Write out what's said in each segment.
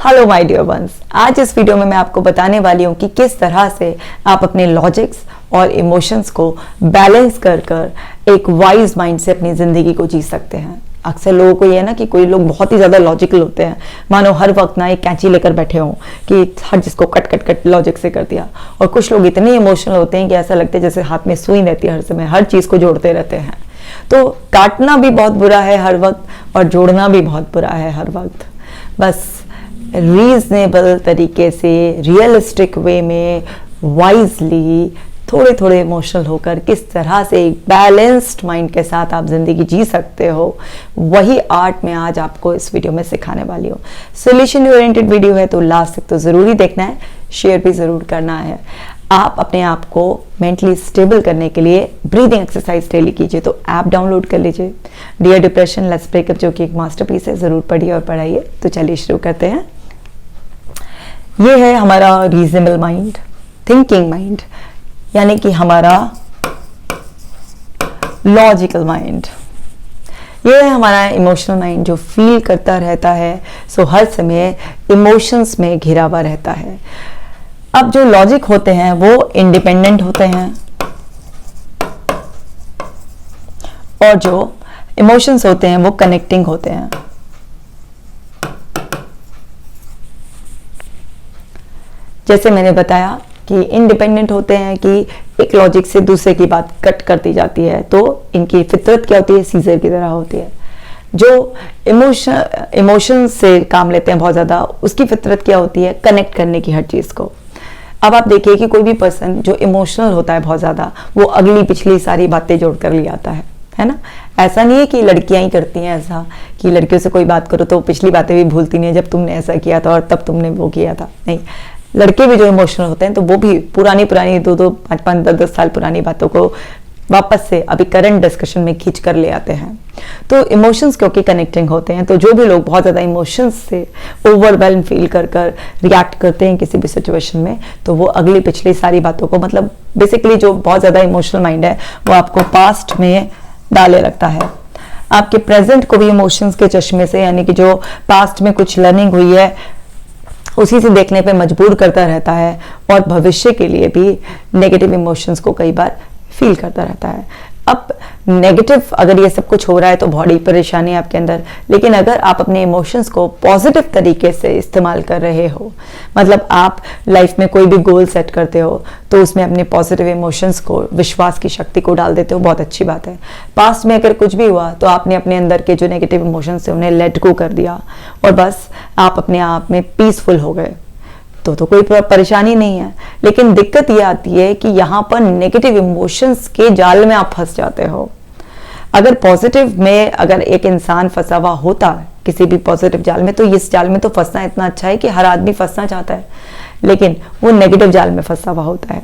Hello my dear ones, आज इस video में मैं आपको बताने वाली हूँ कि किस तरह से आप अपने लॉजिक्स और इमोशंस को बैलेंस कर कर एक वाइज माइंड से अपनी ज़िंदगी को जी सकते हैं। अक्सर लोगों को ये है ना कि कोई लोग बहुत ही ज़्यादा लॉजिकल होते हैं, मानो हर वक्त ना एक कैंची लेकर बैठे हों कि हर चीज़ को कट कट कट लॉजिक से कर दिया। और कुछ लोग इतने इमोशनल होते हैं कि ऐसा लगता है जैसे हाथ में सुई रहती है, हर समय हर चीज़ को जोड़ते रहते हैं। तो काटना भी बहुत बुरा है हर वक्त और जोड़ना भी बहुत बुरा है हर वक्त। बस रीजनेबल तरीके से, रियलिस्टिक वे में, वाइजली, थोड़े थोड़े इमोशनल होकर किस तरह से एक बैलेंस्ड माइंड के साथ आप जिंदगी जी सकते हो, वही आर्ट मैं आज आपको इस वीडियो में सिखाने वाली हूँ। सोल्यूशन ओरिएंटेड वीडियो है तो लास्ट तक तो ज़रूरी देखना है, शेयर भी ज़रूर करना है। आप अपने आप को मेंटली स्टेबल करने के लिए ब्रीदिंग एक्सरसाइज डेली कीजिए, तो ऐप डाउनलोड कर लीजिए। डियर डिप्रेशन लेट्स ब्रेकअप, जो कि एक मास्टरपीस है, ज़रूर पढ़िए और पढ़ाइए। तो चलिए शुरू करते हैं। ये है हमारा रीजनेबल माइंड, थिंकिंग माइंड, यानी कि हमारा लॉजिकल माइंड। ये है हमारा इमोशनल माइंड, जो फील करता रहता है, सो हर समय इमोशंस में घिरा हुआ रहता है। अब जो लॉजिक होते हैं वो इंडिपेंडेंट होते हैं और जो इमोशंस होते हैं वो कनेक्टिंग होते हैं। जैसे मैंने बताया कि इंडिपेंडेंट होते हैं कि एक लॉजिक से दूसरे की बात कट कर दी जाती है, तो इनकी फितरत क्या होती है, सीजर की तरह होती है। जो इमोशन से काम लेते हैं बहुत ज़्यादा, उसकी फितरत क्या होती है, कनेक्ट करने की हर चीज़ को। अब आप देखिए कि कोई भी पर्सन जो इमोशनल होता है बहुत ज़्यादा, वो अगली पिछली सारी बातें जोड़ कर ले आता है ना। ऐसा नहीं है कि लड़कियां ही करती हैं ऐसा, कि लड़कियों से कोई बात करो तो पिछली बातें भी भूलती नहीं है, जब तुमने ऐसा किया था और तब तुमने वो किया था। नहीं, लड़के भी जो इमोशनल होते हैं तो वो भी पुरानी 2-2, 5-5, 10-10 साल पुरानी बातों को वापस से अभी करंट डिस्कशन में खींच कर ले आते हैं। तो इमोशंस क्योंकि कनेक्टिंग होते हैं, तो जो भी लोग बहुत ज़्यादा इमोशंस से ओवरवेल्म फील कर कर रिएक्ट करते हैं किसी भी सिचुएशन में, तो वो अगली पिछली सारी बातों को, मतलब बेसिकली जो बहुत ज़्यादा इमोशनल माइंड है वो आपको पास्ट में डाले रखता है। आपके प्रेजेंट को भी इमोशंस के चश्मे से, यानी कि जो पास्ट में कुछ लर्निंग हुई है उसी से देखने पे मजबूर करता रहता है, और भविष्य के लिए भी नेगेटिव इमोशंस को कई बार फील करता रहता है। अब नेगेटिव अगर ये सब कुछ हो रहा है तो बड़ी परेशानी है आपके अंदर, लेकिन अगर आप अपने इमोशंस को पॉजिटिव तरीके से इस्तेमाल कर रहे हो, मतलब आप लाइफ में कोई भी गोल सेट करते हो तो उसमें अपने पॉजिटिव इमोशंस को, विश्वास की शक्ति को डाल देते हो, बहुत अच्छी बात है। पास्ट में अगर कुछ भी हुआ तो आपने अपने अंदर के जो नेगेटिव इमोशंस थे उन्हें लेट गो कर दिया और बस आप अपने आप में पीसफुल हो गए, तो कोई परेशानी नहीं है। लेकिन दिक्कत ये आती है कि यहाँ पर नेगेटिव इमोशंस के जाल में आप फंस जाते हो। अगर पॉजिटिव में अगर एक इंसान फंसा हुआ होता किसी भी पॉजिटिव जाल में, तो इस जाल में तो फंसना इतना अच्छा है कि हर आदमी फंसना चाहता है, लेकिन वो नेगेटिव जाल में फंसा हुआ होता है।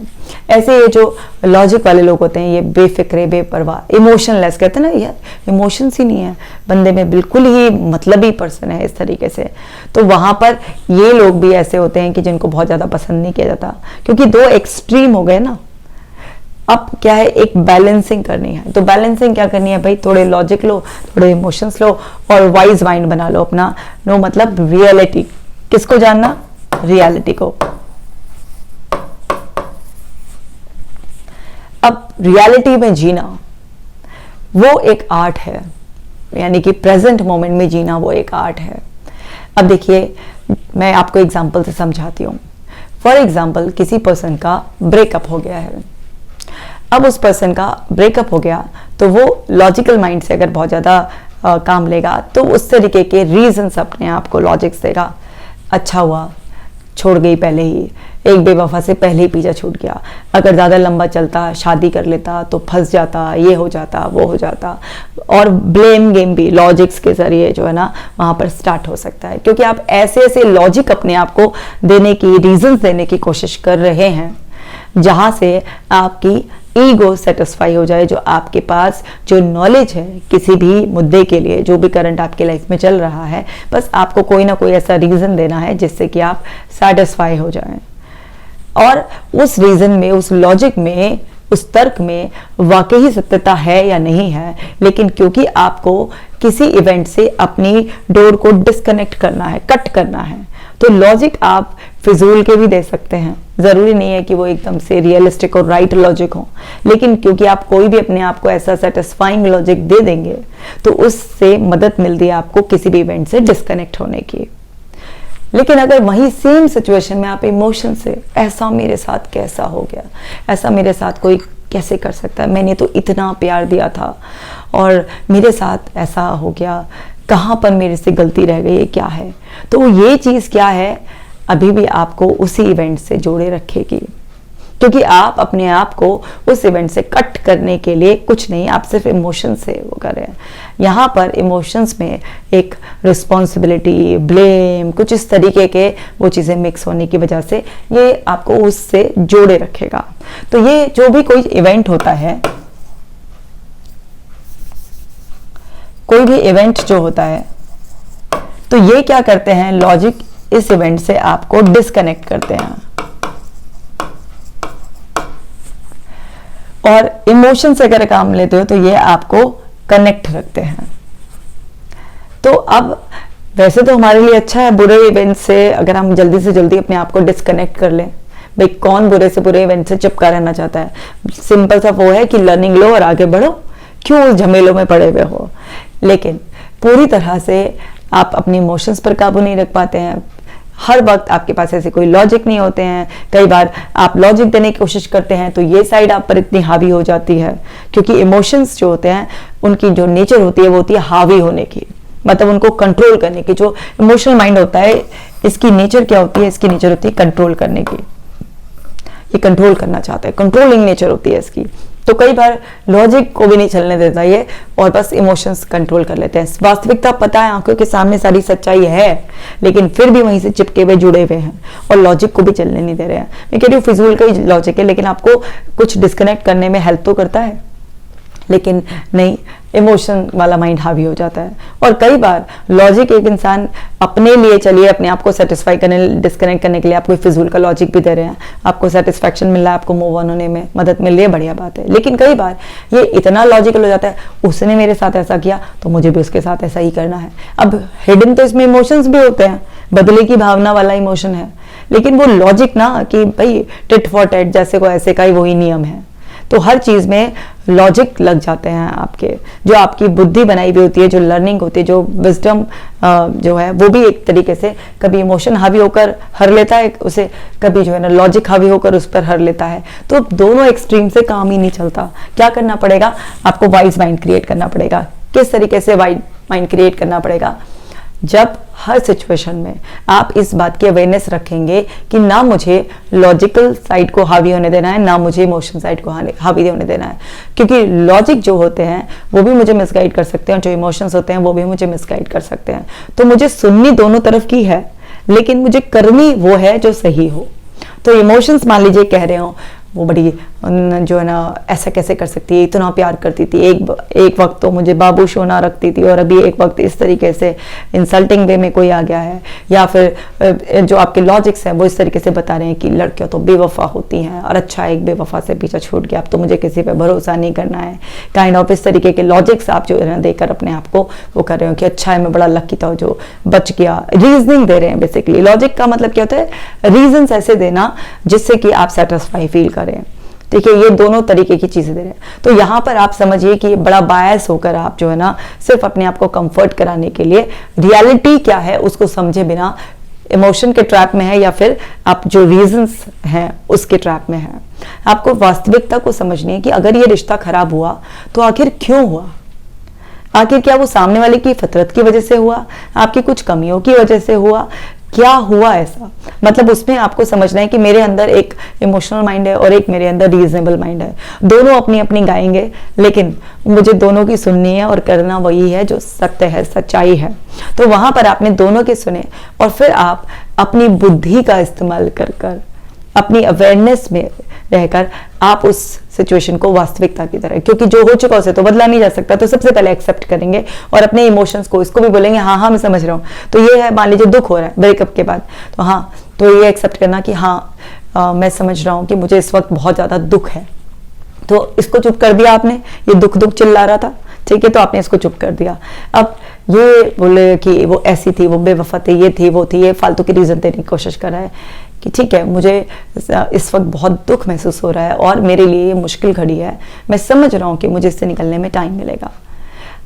ऐसे ये जो लॉजिक वाले लोग होते हैं, ये बेफिक्रे, बेपरवाह, इमोशनलेस, कहते हैं ना यार इमोशंस ही नहीं है बंदे में, बिल्कुल ही मतलबी पर्सन है इस तरीके से। तो वहाँ पर ये लोग भी ऐसे होते हैं कि जिनको बहुत ज़्यादा पसंद नहीं किया जाता, क्योंकि दो एक्सट्रीम हो गए ना। अब क्या है, एक बैलेंसिंग करनी है। तो बैलेंसिंग क्या करनी है भाई, थोड़े लॉजिक लो, थोड़े इमोशंस लो और वाइज माइंड बना लो अपना। नो मतलब रियलिटी, किसको जानना, रियलिटी को। अब रियलिटी में जीना वो एक आर्ट है, यानी कि प्रेजेंट मोमेंट में जीना वो एक आर्ट है। अब देखिए मैं आपको एग्जांपल से समझाती हूँ। फॉर एग्जांपल किसी पर्सन का ब्रेकअप हो गया है। अब उस पर्सन का ब्रेकअप हो गया तो वो लॉजिकल माइंड से अगर बहुत ज़्यादा काम लेगा तो उस तरीके के रीजंस अपने आप को लॉजिक देगा। अच्छा हुआ, छोड़ गई पहले ही, एक बेवफा से पहले ही पीछा छूट गया, अगर ज़्यादा लंबा चलता, शादी कर लेता तो फंस जाता, ये हो जाता, वो हो जाता। और ब्लेम गेम भी लॉजिक्स के जरिए जो है ना वहाँ पर स्टार्ट हो सकता है, क्योंकि आप ऐसे ऐसे लॉजिक अपने आप को देने की, रीजंस देने की कोशिश कर रहे हैं जहाँ से आपकी ईगो सेटिस्फाई हो जाए। जो आपके पास जो नॉलेज है किसी भी मुद्दे के लिए, जो भी करंट आपके लाइफ में चल रहा है, बस आपको कोई ना कोई ऐसा रीज़न देना है जिससे कि आप सेटिस्फाई हो जाएं। और उस रीज़न में, उस लॉजिक में, उस तर्क में वाकई सत्यता है या नहीं है, लेकिन क्योंकि आपको किसी इवेंट से अपनी डोर को डिस्कनेक्ट करना है, कट करना है, तो लॉजिक आप फिजूल के भी दे सकते हैं, जरूरी नहीं है कि वो एकदम से रियलिस्टिक और राइट लॉजिक हो, लेकिन क्योंकि आप कोई भी अपने आप को ऐसा सेटिस्फाइंग लॉजिक दे देंगे तो उससे मदद मिलती है आपको किसी भी इवेंट से डिस्कनेक्ट होने की। लेकिन अगर वही सेम सिचुएशन में आप इमोशन से, ऐसा मेरे साथ कैसा हो गया, ऐसा मेरे साथ कोई कैसे कर सकता है, मैंने तो इतना प्यार दिया था और मेरे साथ ऐसा हो गया, कहाँ पर मेरे से गलती रह गई, क्या है, तो ये चीज़ क्या है अभी भी आपको उसी इवेंट से जोड़े रखेगी, क्योंकि आप अपने आप को उस इवेंट से कट करने के लिए कुछ नहीं, आप सिर्फ इमोशन से वो कर रहे हैं। यहाँ पर इमोशंस में एक रिस्पॉन्सिबिलिटी, ब्लेम, कुछ इस तरीके के वो चीज़ें मिक्स होने की वजह से ये आपको उससे जोड़े रखेगा। तो ये जो भी कोई इवेंट होता है, कोई भी इवेंट जो होता है, तो ये क्या करते हैं, लॉजिक इस इवेंट से आपको डिस्कनेक्ट करते हैं और इमोशन से अगर काम लेते हो तो ये आपको कनेक्ट रखते हैं। तो अब वैसे तो हमारे लिए अच्छा है बुरे इवेंट से अगर हम जल्दी से जल्दी अपने आप को डिस्कनेक्ट कर लें। भाई कौन बुरे से बुरे इवेंट से चिपका रहना चाहता है, सिंपल सा वो है कि लर्निंग लो और आगे बढ़ो, क्यों उस झमेलों में पड़े हुए हो। लेकिन पूरी तरह से आप अपने इमोशंस पर काबू नहीं रख पाते हैं, हर वक्त आपके पास ऐसे कोई लॉजिक नहीं होते हैं, कई बार आप लॉजिक देने की कोशिश करते हैं तो ये साइड आप पर इतनी हावी हो जाती है, क्योंकि इमोशंस जो होते हैं उनकी जो नेचर होती है वो होती है हावी होने की, मतलब उनको कंट्रोल करने की। जो इमोशनल माइंड होता है इसकी नेचर क्या होती है, इसकी नेचर होती है कंट्रोल करने की, ये कंट्रोल करना चाहता है, कंट्रोलिंग नेचर होती है इसकी। तो कई बार लॉजिक को भी नहीं चलने देता ये और बस इमोशंस कंट्रोल कर लेते हैं। वास्तविकता पता है, आंखों के सामने सारी सच्चाई है, लेकिन फिर भी वहीं से चिपके हुए जुड़े हुए हैं और लॉजिक को भी चलने नहीं दे रहे हैं। मैं कह रही हूँ फिजूल का ही लॉजिक है, लेकिन आपको कुछ डिस्कनेक्ट करने में हेल्प तो करता है, लेकिन नहीं, इमोशन वाला माइंड हावी हो जाता है। और कई बार लॉजिक एक इंसान अपने लिए, चलिए अपने आप को सेटिस्फाई करने, डिस्कनेक्ट करने के लिए आप कोई फिजूल का लॉजिक भी दे रहे हैं, आपको सेटिस्फैक्शन मिल रहा है, आपको मूव ऑन होने में मदद मिल रही है, बढ़िया बात है। लेकिन कई बार ये इतना लॉजिकल हो जाता है, उसने मेरे साथ ऐसा किया तो मुझे भी उसके साथ ऐसा ही करना है। अब हिडन तो इसमें इमोशंस भी होते हैं, बदले की भावना वाला इमोशन है, लेकिन वो लॉजिक ना कि भाई टिट फॉर टैट जैसे को ऐसे का ही वही नियम है। तो हर चीज़ में लॉजिक लग जाते हैं आपके, जो आपकी बुद्धि बनाई हुई होती है, जो लर्निंग होती है, जो विजडम जो है वो भी एक तरीके से कभी इमोशन हावी होकर हर लेता है उसे, कभी जो है ना लॉजिक हावी होकर उस पर हर लेता है। तो दोनों एक्सट्रीम से काम ही नहीं चलता। क्या करना पड़ेगा, आपको वाइज माइंड क्रिएट करना पड़ेगा। किस तरीके से वाइज माइंड क्रिएट करना पड़ेगा, जब हर सिचुएशन में आप इस बात की अवेयरनेस रखेंगे कि ना मुझे लॉजिकल साइड को हावी होने देना है, ना मुझे इमोशन साइड को हावी होने देना है, क्योंकि लॉजिक जो होते हैं वो भी मुझे मिसगाइड कर सकते हैं और जो इमोशंस होते हैं वो भी मुझे मिसगाइड कर सकते हैं। तो मुझे सुननी दोनों तरफ की है, लेकिन मुझे करनी वो है जो सही हो। तो इमोशंस मान लीजिए कह रहे हो वो बड़ी जो है ना ऐसा कैसे कर सकती है, इतना प्यार करती थी, एक वक्त तो मुझे बाबू सोना रखती थी और अभी एक वक्त इस तरीके से इंसल्टिंग वे में कोई आ गया है, या फिर जो आपके लॉजिक्स हैं वो इस तरीके से बता रहे हैं कि लड़कियां तो बेवफा होती हैं और अच्छा एक बेवफा से पीछा छूट गया, अब तो मुझे किसी पे भरोसा नहीं करना है, काइंड ऑफ इस तरीके के लॉजिक्स आप जो है ना देकर अपने आप को वो कर रहे हो कि अच्छा है मैं बड़ा लकी था जो बच गया। रीजनिंग दे रहे हैं बेसिकली। लॉजिक का मतलब क्या होता है, रीजंस ऐसे देना जिससे कि आप सेटिस्फाई फील करें। देखिए ये दोनों तरीके की चीजें दे रहे हैं। तो यहां पर आप समझिए कि बड़ा बायस होकर आप जो है ना सिर्फ अपने आप को कंफर्ट कराने के लिए रियलिटी क्या है उसको समझे बिना इमोशन के ट्रैप में है, या फिर आप जो रीजंस हैं उसके ट्रैप में है। आपको वास्तविकता को समझनी है कि अगर ये रिश्ता खराब हुआ तो आखिर क्यों हुआ, आखिर क्या वो सामने वाले की फितरत की वजह से हुआ, आपकी कुछ कमियों की वजह से हुआ, क्या हुआ ऐसा। मतलब उसमें आपको समझना है कि मेरे अंदर एक इमोशनल माइंड है और एक मेरे अंदर रीजनेबल माइंड है, दोनों अपनी अपनी गाएंगे, लेकिन मुझे दोनों की सुननी है और करना वही है जो सत्य है, सच्चाई है। तो वहां पर आपने दोनों के सुने और फिर आप अपनी बुद्धि का इस्तेमाल कर अपनी अवेयरनेस में रहकर आप उस सिचुएशन को वास्तविकता की तरह, क्योंकि जो हो चुका उसे तो बदला नहीं जा सकता, तो सबसे पहले एक्सेप्ट करेंगे और अपने इमोशंस को इसको भी बोलेंगे हाँ हाँ मैं समझ रहा हूँ। तो ये है, मान लीजिए दुख हो रहा है ब्रेकअप के बाद, तो हाँ तो ये एक्सेप्ट करना कि हाँ मैं समझ रहा हूँ कि मुझे इस वक्त बहुत ज़्यादा दुख है। तो इसको चुप कर दिया आपने, ये दुख चिल्ला रहा था, ठीक है, तो आपने इसको चुप कर दिया। अब ये बोले कि वो ऐसी थी, वो बेवफा थी, ये थी, वो थी, ये फालतू की रीज़न देने की कोशिश कर रहा है कि ठीक है, मुझे इस वक्त बहुत दुख महसूस हो रहा है और मेरे लिए ये मुश्किल घड़ी है, मैं समझ रहा हूँ कि मुझे इससे निकलने में टाइम मिलेगा।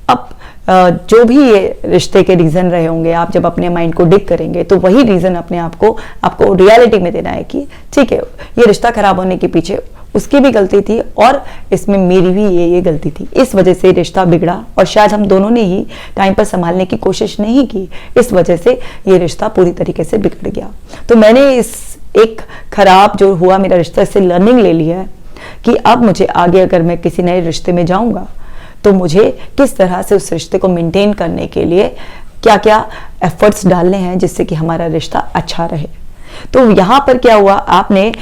अब जो भी ये रिश्ते के रीज़न रहे होंगे, आप जब अपने माइंड को डिग करेंगे तो वही रीज़न अपने आप को आपको रियलिटी में देना है कि ठीक है, ये रिश्ता खराब होने के पीछे उसकी भी गलती थी और इसमें मेरी भी ये गलती थी, इस वजह से रिश्ता बिगड़ा और शायद हम दोनों ने ही टाइम पर संभालने की कोशिश नहीं की, इस वजह से ये रिश्ता पूरी तरीके से बिगड़ गया। तो मैंने इस एक खराब जो हुआ मेरा रिश्ता, इससे लर्निंग ले लिया है कि अब मुझे आगे अगर मैं किसी नए रिश्ते में जाऊंगा तो मुझे किस तरह से उस रिश्ते को मेंटेन करने के लिए क्या क्या एफर्ट्स डालने हैं जिससे कि हमारा रिश्ता अच्छा रहे। तो यहाँ पर क्या हुआ, आपने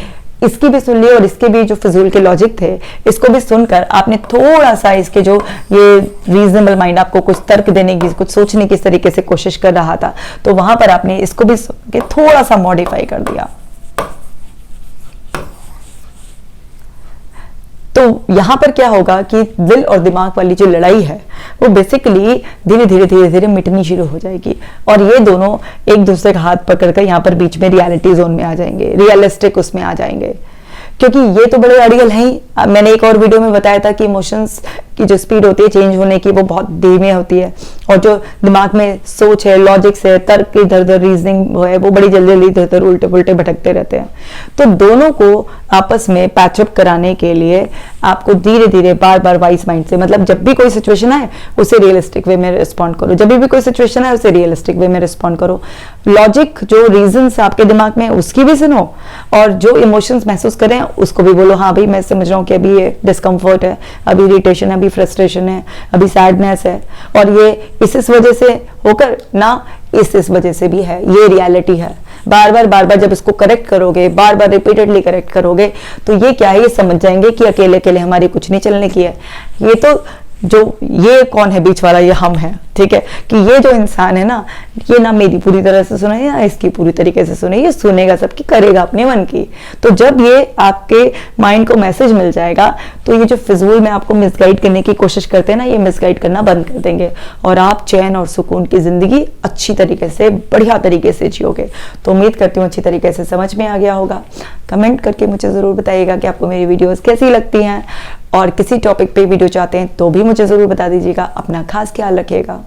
इसकी भी सुन ली और इसके भी जो फिजूल के लॉजिक थे इसको भी सुनकर आपने थोड़ा सा इसके जो ये रीजनेबल माइंड आपको कुछ तर्क देने की, कुछ सोचने की तरीके से कोशिश कर रहा था, तो वहां पर आपने इसको भी सुन के थोड़ा सा मॉडिफाई कर दिया। तो यहां पर क्या होगा कि दिल और दिमाग वाली जो लड़ाई है वो बेसिकली धीरे धीरे धीरे धीरे मिटनी शुरू हो जाएगी और ये दोनों एक दूसरे का हाथ पकड़कर यहाँ पर बीच में रियलिटी जोन में आ जाएंगे, रियलिस्टिक उसमें आ जाएंगे, क्योंकि ये तो बड़े आइडियल हैं ही। मैंने एक और वीडियो में बताया था कि इमोशंस की जो स्पीड होती है चेंज होने की वो बहुत धीमी होती है और जो दिमाग में सोच है, लॉजिक्स है, तर्क की इधर उधर रीजनिंग है वो बड़ी जल्दी जल्दी इधर उधर उल्टे पुल्टे भटकते रहते हैं। तो दोनों को आपस में पैचअप कराने के लिए आपको धीरे धीरे बार बार वाइस माइंड से, मतलब जब भी कोई सिचुएशन आए उसे रियलिस्टिक वे में रिस्पॉन्ड करो, जब भी कोई सिचुएशन आए उसे रियलिस्टिक वे में रिस्पॉन्ड करो। लॉजिक जो रीजंस आपके दिमाग में उसकी भी सुनो और जो इमोशंस महसूस करें उसको भी बोलो, हाँ भाई मैं समझ रहा हूँ कि अभी ये डिस्कम्फर्ट है, अभी इरिटेशन है, अभी फ्रस्ट्रेशन है, अभी सैडनेस है और ये इस वजह से होकर ना इस वजह से भी है, ये रियलिटी है। बार बार जब इसको करेक्ट करोगे, बार बार रिपीटेडली करेक्ट करोगे तो ये क्या है, ये समझ जाएंगे कि अकेले अकेले हमारी कुछ नहीं चलने की है। ये तो जो ये कौन है बीच वाला, ये हम है, ठीक है, कि ये जो इंसान है ना, ये ना मेरी पूरी तरह से सुने ना इसकी पूरी तरीके से सुने, ये सुनेगा सबकी, करेगा अपने मन की। तो जब ये आपके माइंड को मैसेज मिल जाएगा तो ये जो फिजूल में आपको मिसगाइड करने की कोशिश करते हैं ना, ये मिसगाइड करना बंद कर देंगे और आप चैन और सुकून की जिंदगी अच्छी तरीके से, बढ़िया तरीके से जियोगे। तो उम्मीद करती हूँ अच्छी तरीके से समझ में आ गया होगा। कमेंट करके मुझे जरूर बताइएगा कि आपको मेरी वीडियोस कैसी लगती हैं और किसी टॉपिक पे वीडियो चाहते हैं तो भी मुझे जरूर बता दीजिएगा। अपना खास ख्याल रखिएगा।